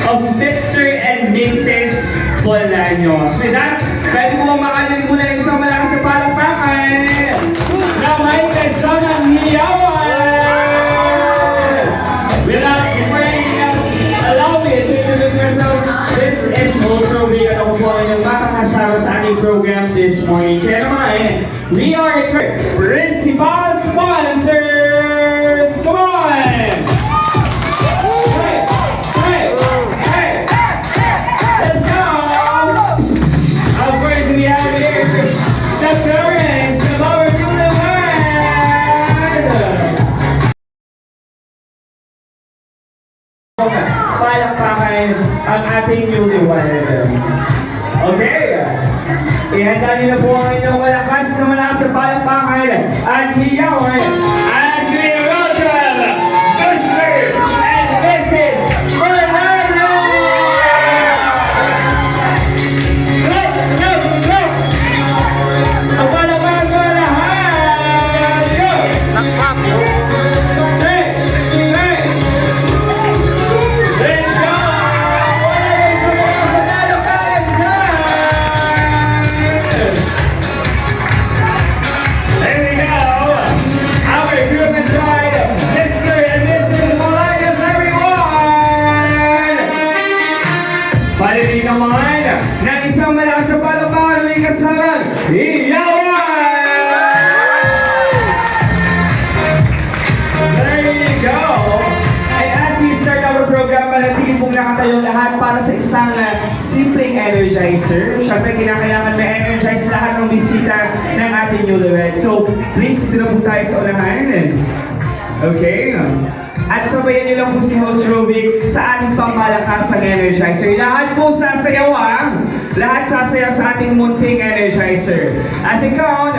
of Mr. and Mrs. Bolaños. With that, pwede mo makalin muna isang malakas sa palakpakan na may kasamang hiyawan. Without further else, allow me to introduce myself. This is Host Roby at ako po ang inyong makakasama sa ating program this morning. Kaya naman, we are principal sponsors! Come on! Let's go! Of course, we have here the parents of our newlywed! Palakpakan ang ating newlywed. Okay. Ihanda niyo na po ang inyong malakas sa palakpakan at hiyawan as we welcome Mr. and Mrs. Bolaños! Let's! Ang palakpakan ko lahat! Go! Let's go! Wala kayo sa palakpakan dyan! There we go! Our group is right, Mr. and Mrs. Bolaños, everyone! Palitin naman ng isang malakas sa palakpakan na may kasamang hiyawan! There you go! And as we start our program, manatili pong nakatayo lahat para sa isang simpleng energizer. Siyempre, kinakailangan ma-energize lahat ng bisita ng ating newlywed. So, please, dito na po tayo sa unahan. Okay? At sabayan niyo lang po si Host Roby sa ating pangmalakasang energizer. Lahat po sasayaw lahat sasayaw sa ating munting energizer. As it count,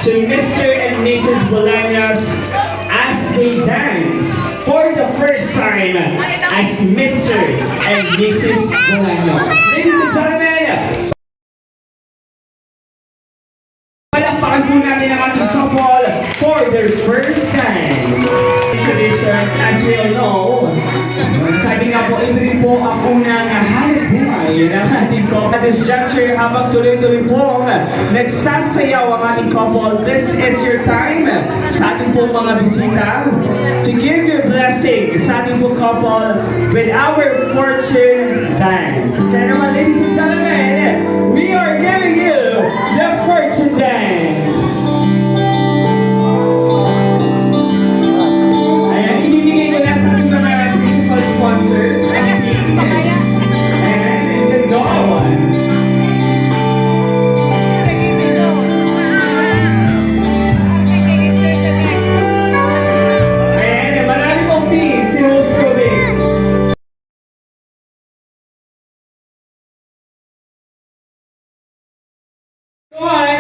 to Mr. and Mrs. Bolaños as they dance for the first time as Mr. and Mrs. Bolaños. Ladies and gentlemen, palakpakan po natin ang ating couple for their first dance. Traditions, as we all know, sabi nga po, ito rin po ang unang hanap buhay ng ating couple. At this juncture, habang tuloy-tuloy po nagsasayaw ang ating couple, this is your time sa ating po mga bisita to give your blessing sa ating po couple with our fortune dance. Kaya naman, ladies and gentlemen, we are giving you the fortune dance. Ayan, ibibigay ko na sa ating mga principal sponsors. Ayan, you can go on. Ayan, marami pong team, si Rose Rubik. Go on,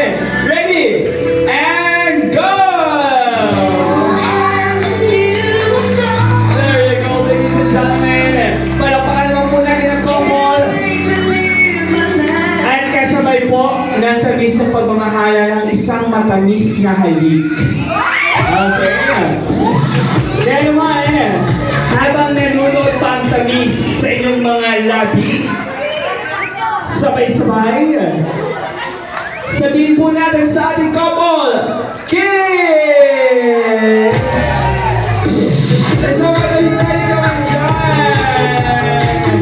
ready, and go! There you go, ladies and gentlemen. Palakpakan naman po natin ang couple. At kasabay po ng tamis ng pagmamahala ng isang matamis na halik. Okay. Kaya naman, habang nanonood pa ang tamis sa inyong mga labi, sabay-sabay, sabihin po natin sa ating couple, kiss! Let's go, excited naman dyan!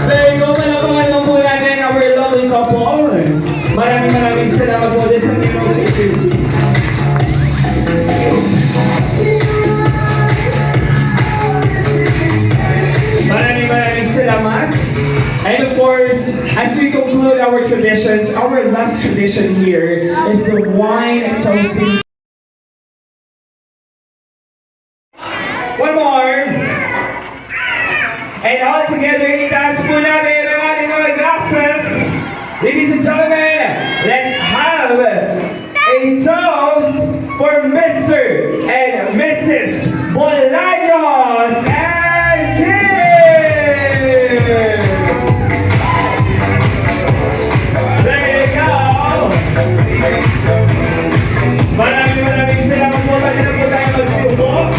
There you go, malabangan naman po natin our lovely couple. Maraming salamat po din sa inyong secrecy. Maraming salamat. And of course, as we conclude our traditions, our last tradition here is the wine toasting. One more. And all together, itaas po natin ang ating mga glasses. Ladies and gentlemen, let's have a toast for Mr. and Mrs. Bolaños and Kids! There you go! Maraming salamat po. Pwede na po tayo magsubo.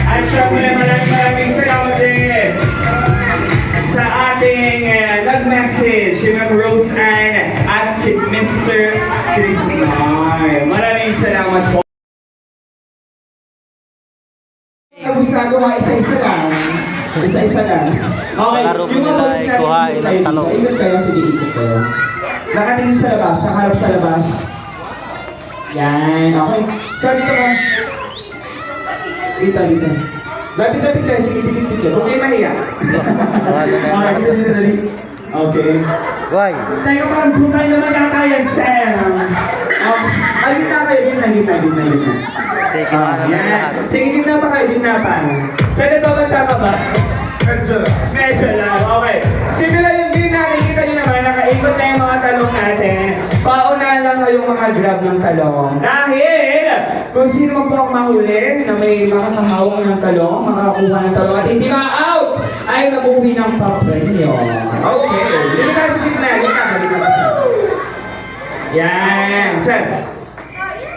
At syempre, maraming salamat din sa ating nag-message, yung Rose Ann at si Mr. Cristian. Maraming salamat po. Abusado nga, isa-isa lang. Isa-isa lang. Okay, Laro mo yung mga nila box ay natin, kuhain ikot ng kayo talong. dito. Ikot kayo, sige, ikot kayo. Nakatingin sa labas, nakaharap sa labas. Yan, okay. So, dito ka. Dito. Lapit-lapit kayo, sige, dikit-dikit. Huwag kayo mahiya. Okay, dito. Okay. Why? Tayo parang brunay naman yata yan, Sam. Gitna kayo, gitna. Take it na Yan. lahat. Sige, gitna pa kayo, gitna pa. Senator, ka ba? Medyo lang. Okay. Sige lang yung game natin. Kita nyo naman, nakaikot na yung mga talong natin. Paunahan lang kayong mga grab ng talong. Dahil, kung sino man po ang mahuli na may makakahawak ng talong, makakakuha ng talong at hindi ma-out, ay mabuhi ng papremyo. Okay. Dito tayo sa gitna. Gitna pa siya. Yan. Sir.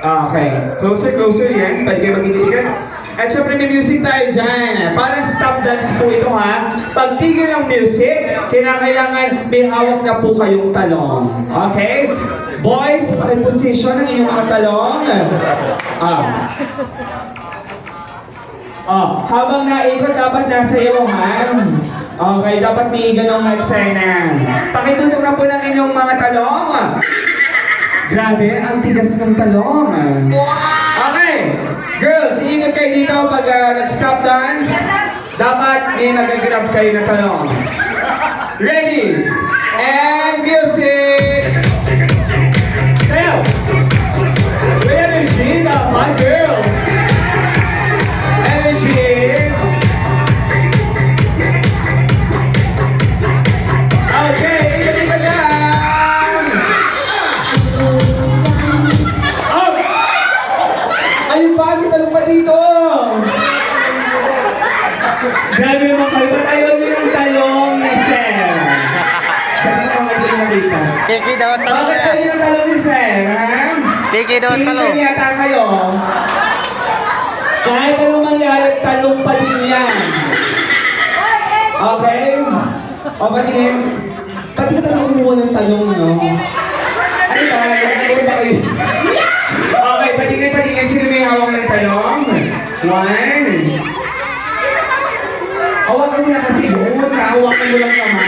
Okay. Closer. Yan. Pwede kayo magtitigan. At syempre may music tayo dyan. Parang stop dance po ito ha. Pag tigil ang music, kinakailangan may hawak na po kayong talong. Okay? Boys, pakiposition ang inyong mga talong. Habang naikot, dapat nasa iwahan. Okay, dapat may ganong eksena. Pakitulong na po ng inyong mga talong. Grabe, ang tigas ng talong. Okay, girls, ingat kayo dito pag nag-stop dance. Dapat may nag-grab kayo na talong. Ready? And music! Sayo! With energy, dapat, girls! Energy! Okay, ingat lang! Oh! Ayun pa, may talong pa dito! Grabe naman kayo, ba't ayaw nyo ng talong ni Sir? Sabi ko nga din nakita. Piki daw ang talong Bakit na. kayo ng talong ni Sir, ha? Piki daw ang talong. Tingin yata kayo. Kahit anong mangyari, talong pa din yan. Okay? O, patingin. Pati ka talagang kumuha ng talong, no? Ano ba? Ano ba kayo? Okay, patingin. Sino may hawak ng talong? One. Hawakan mo na kasi yun. Hawakan mo lang naman.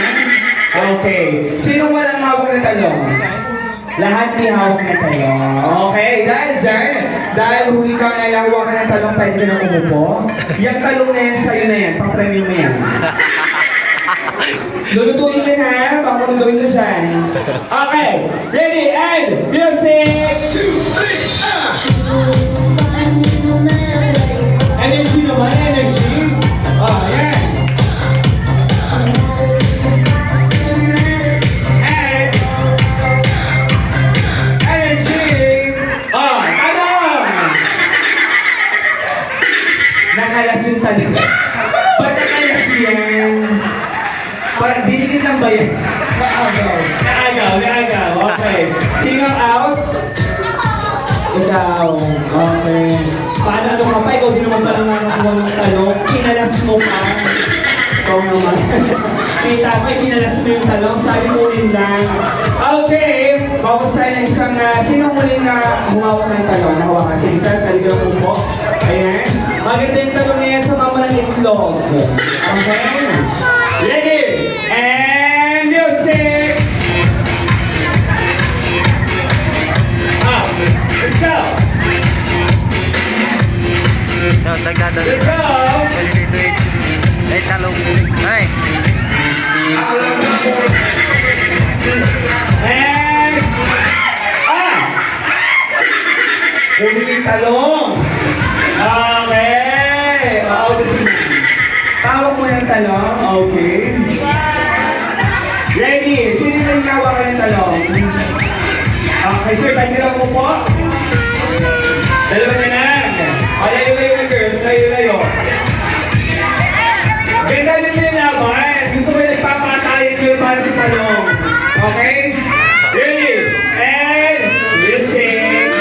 Okay. Sinong walang hawak ng talong? Lahat may hawak ng talong. Okay, dahil dyan, dahil huli ka nga lang hawakan ng talong, pwede ka na umupo. Yung talong na yan, sa'yo na yan. Pang-premium mo yan. Lulutuin din ha, baka mo gawin ko dyan. Okay, ready, and music! 2, 3, Energy naman, energy. Oh, yan. And, energy. Oh, tanong! Nakalas yung tanong. Ba't nakalas yan? Parang dinikit lang ba yan? Naagaw. Okay. Sino ang out? Ikaw. Okay. Paano ano ka pa? Ikaw din naman pala nga nakuha ng talong. Kinalas mo pa. Ikaw naman. Kita ko, kinalas mo yung talong. Sabi mo rin lang. Okay. Focus tayo na isang, sino ang muling humawak ng talong? Nahawakan. Sige, sir, taligyan mo po. Ayan. Maganda yung talong na yan sa mama ng itlog. Okay? Ready? And music! Let's go! Dagdagan. Let's go! Ay, talong. Ay. And... Huli yung talong! Okay! Tawag mo yung talong. Okay. Ready? Sino yung nawakan ng talong? Okay, sir. Tagdiran mo po. Dalawa na lang. O, layo-layo na girls. Layo-layo. Ganda din yung laban. Gusto mo yung nagpapatayin kayo para sa talong. Okay? Ready? And listen.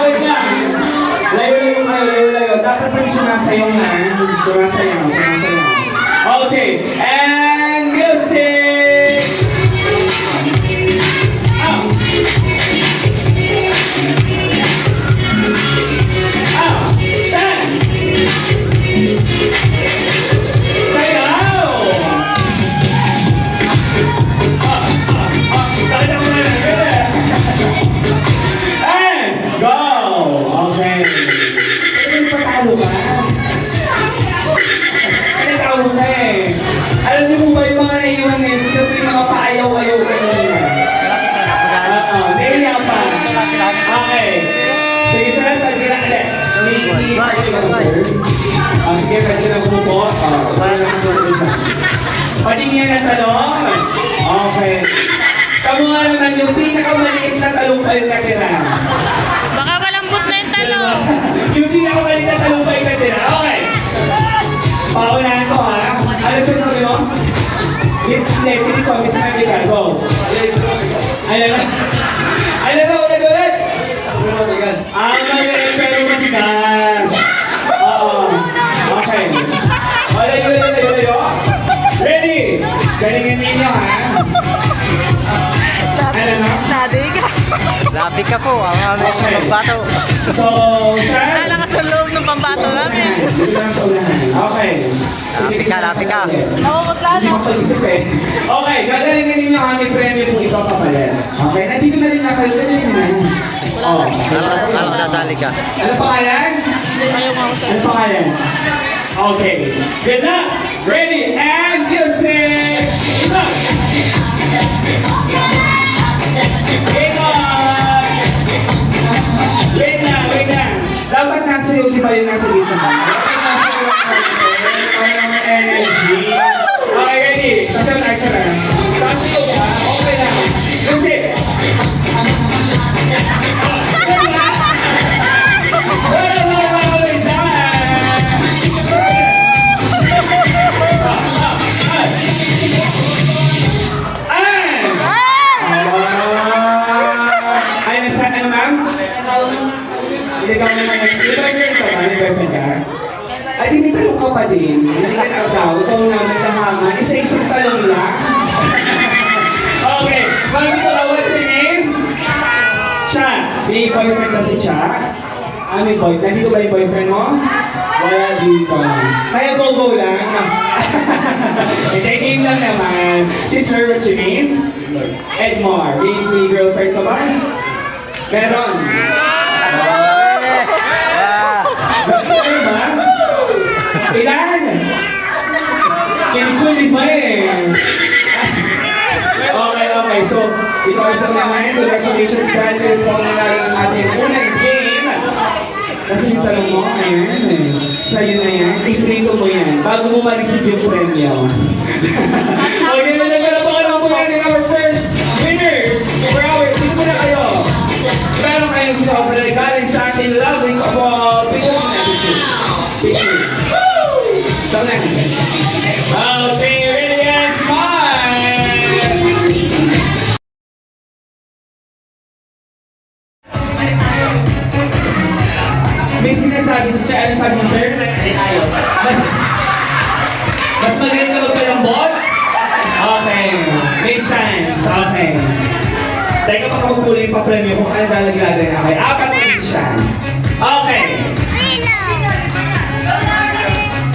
Wait na. Layo-layo. Dapat pa yung sumasayaw na. Sumasayaw. Okay. And music! Dance! Sayaw! Kaya mo na lang. And go! Okay. Ano patalo ka? Ano ka eh? Alam niyo po ba yung mga naiiwan ngayon? Sila po yung mga paayaw-ayaw ka nila. Naiiya pa. Okay. Sige, sir. Tagkira ka din. Hindi ka sir. Sige, tagkira po po. Wala naman po po siya. Patingin na talong. Okay. Kamu nga naman yung pinakamaliit na talong pa yung natira. Baka malambot na yung talong. Yung pinakamaliit na talong pa yung natira. Okay. Paunahan ko ha. Ano sasabi mo? Hindi, pili ko. Miss America. Go. Ulit. Mali, pero matigas. Oo. Okay. Layo. Ready? Galingin ninyo ha. Ano na? Nadi ka. Labi ka po. Ang Okay. magbato. So, sir? Kala ka sa loob ng pambato namin. Dito lang sa unahan. Okay. Lapi ka. Nakukutla Hindi na. ko pag-isip eh. Okay, gagalingin ninyo ang aming premyo kung ito kapalit. Okay, nandito na rin na kayo. Gagalingin na. Oh. Alam dadali ka. Ano pangalan? Ayaw nga ako sa'yo. Ano pangalan? Okay. Good luck! Ready and music! Iba! Wait lang. Dapat nasa yung di ba yung nasa gitna? Dapat nasa yung energy. Okay, ready? Kasi tayo sa lang. Stop yung ha? Okay lang. naman. May boyfriend ka ba? May boyfriend ka? Ay, hindi talong ka pa din. Hindi ka ikaw. Ikaw na may kahama. Isa-isang talong lang. Okay. Mami ko lang, what's your name? Cha. May boyfriend ka si Cha? Ah, may boyfriend. Nandito ba yung boyfriend mo? Wala dito. Kaya go-go lang. Hindi, game lang naman. Si Sir, what's your name? Edmar. May girlfriend ka ba? Meron. Ano ba? Ilan? Kinikuli ba eh? Okay. So, ito ay sa naman. Congratulations dahil po na lang ang ating unang game. Kasi yung tanong mo, ayan. Sa'yo na yan. I-trito mo yan. Bago mo ma-receive yung premyo. Okay, malagala po kayo po yan our first winners for our team muna kayo. Meron kayong sobrang galing sa ating lovely couple. Picture mo na, picture. So na. Okay, ready and smile! May sinasabi si Sir. Ano sabi mo, Sir? Ayaw. Mas magaling ka magpalambot? Okay. May chance. Okay. Teka baka magkulay pa premyo kung ano lalaglagan na. Okay. Apat na rin siya. Okay.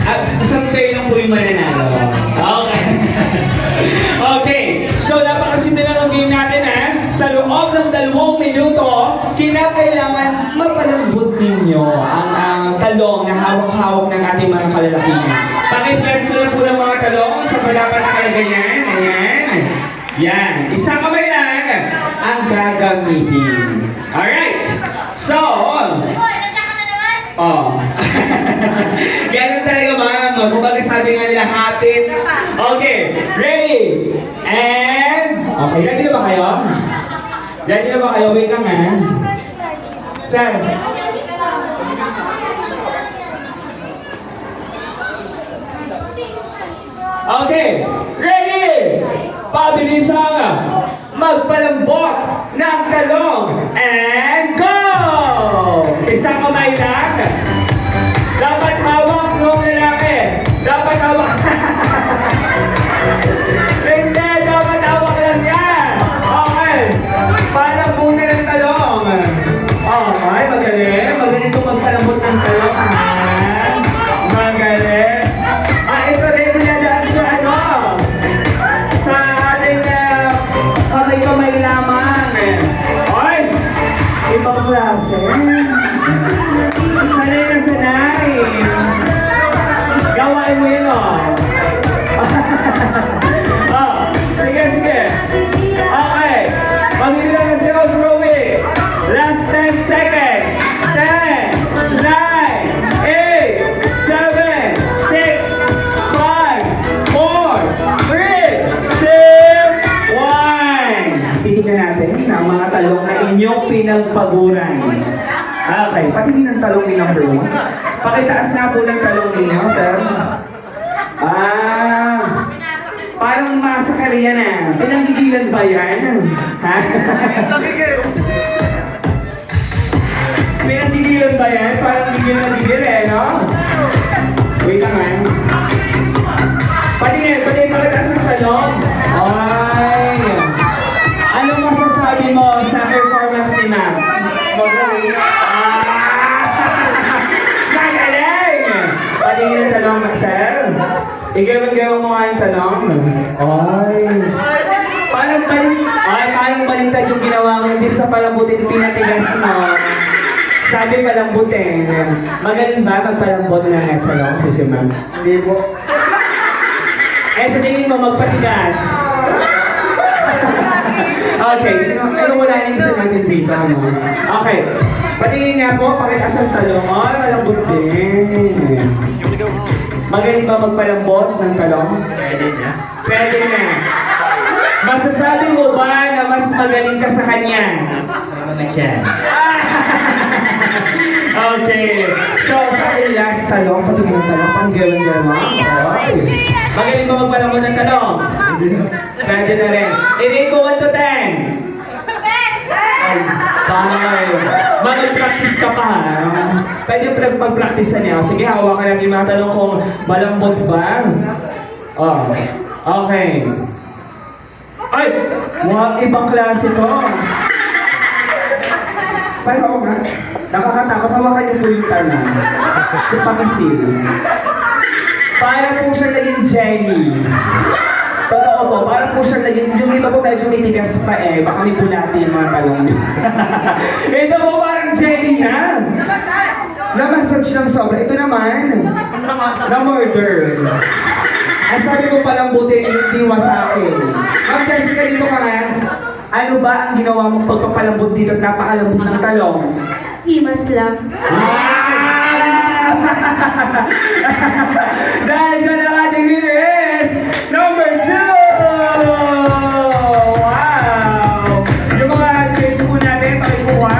At isang pair lang po yung mananalo. Okay. Okay. So, napakasimple lang ang game natin, ha? Sa loob ng 2 minuto, kinakailangan mapalambot ninyo ang talong na hawak-hawak ng ating mga kalalakihan. Pakipwesto na po ng mga talong sa palapan na kalagayan. Ayan. Yan. Isang kamay lang ang gagamitin. Alright. So, oh. Ganun talaga mga kumbaga sabi nga nila hapit. Okay, ready? And okay, ready na ba kayo? Ready na ba kayo? Wait lang ha. Sir. Okay, ready? Pabilisang magpalambot ng talong and go! Isang kamay lang. Dapat hawak ng lalaki. Dapat hawak. Hindi, dapat hawak lang yan. Okay. Parang muna ng talong. Okay, magaling. Magaling itong magpalambot ng talong. Magaling. Ito ready na dyan sa ano? Sa ating kamay-kamay lamang. Oy! Ibang klase. Sanay na sanay. Gawain mo yun, oh. Oh, sige. Okay. Pagbibilang na si Rose Rowie. Last 10 seconds. 10, 9, 8, 7, 6, 5, 4, 3, 2, 1. Titignan natin ang mga talong na inyong pinagpaguran. Okay, patingin ang talong ni number 1. Pakitaas nga po ng talong ninyo, sir. Parang masakar yan ah. Pinanggigilan ba yan? Ha? Pinanggigilan ba yan? Parang gigil na gigil eh, no? Wait lang ah. Patingin pakitaas ng talong. Ay. Anong masasabi mo sa performance ni ma'am? Magaling. Magaling! Patingin ang talong, sir. Igawang mo nga yung talong. Ay. Parang balintad yung ginawa mo. Imbis sa palambutin, pinatigas mo. Sabi palambutin. Magaling ba magpalambot ng talong, si ma'am? Hindi po. Sa tingin mo, magpatigas. Okay, ano wala na isa natin dito, ano? Okay, patingin nga po, pakitaas ang talong. Malambot din. Magaling ba magpalambot ng talong? Pwede na. Pwede na. Masasabi mo ba na mas magaling ka sa kanya? Ano siya? Okay. So, sa ating last talong, patingin ng talong, pang-gawan-gawan mo. Okay. Magaling ba magpalambot ng talong? Pwede na rin. I-rate ko 1 to 10. 5. Mag-practice ka pa, ha? Pwede yung pag-practice niya. Sige, hawakan natin yung mga tanong kung malambot ba. Oh, okay. Ay! Wow, ibang klase to. Pero ako nga, nakakatakot. Hawakan niyo po yung tanong. Sa pangasil. Para po siya naging jelly. Totoo po, para po siya naging, yung iba po medyo may tigas pa eh. Baka may bulati yung mga talong niyo. Ito po parang jelly na. Na-massage ng sobra. Ito naman, na-murder. Ang sabi ko palang buti, hindi wasakin. Ma'am Jessica, dito ka nga. Ano ba ang ginawa mong pagpapalambot dito at napakalambot ng talong? Himas lang. Dahil dyan ang ating winner is number 2! Wow! Yung mga choice po natin, pakikuha.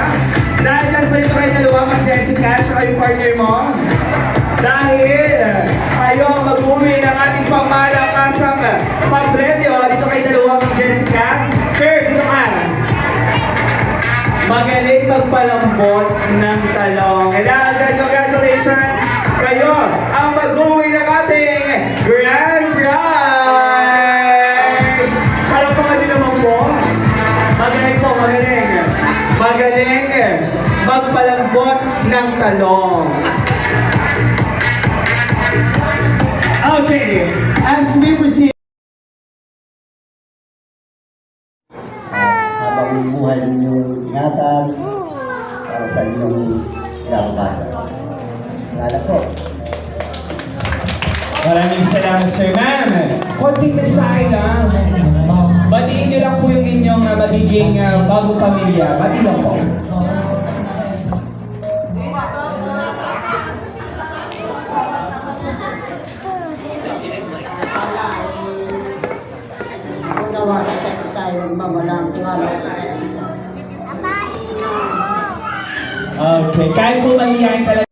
Dahil dyan pa ito kayo dalawa, Ma'am Jessica, tsaka yung partner mo. Dahil kayo ang mag-uwi ng ating pangmalakasang pag-premyo. Dito kayo dalawa, Ma'am Jessica. Sir, dito ka. Magaling magpalambot ng talong. And again, congratulations! Kayo ang mag-uwi ng ating grand prize! Palakpakan din naman po. Magaling po, magaling. Magaling magpalambot ng talong. Okay, as we proceed. Habang buhay ninyong ingatan para sa inyong kinabukasan. Lala po. Maraming salamat, Sir. Ma'am, konting mensahe lang. Batiin niyo lang po yung inyong magiging bagong pamilya. Bati lang po. Unawa sa isa't isa yung mamalang tiwala sa isa't isa. Okay, kahit po mahihayin talaga.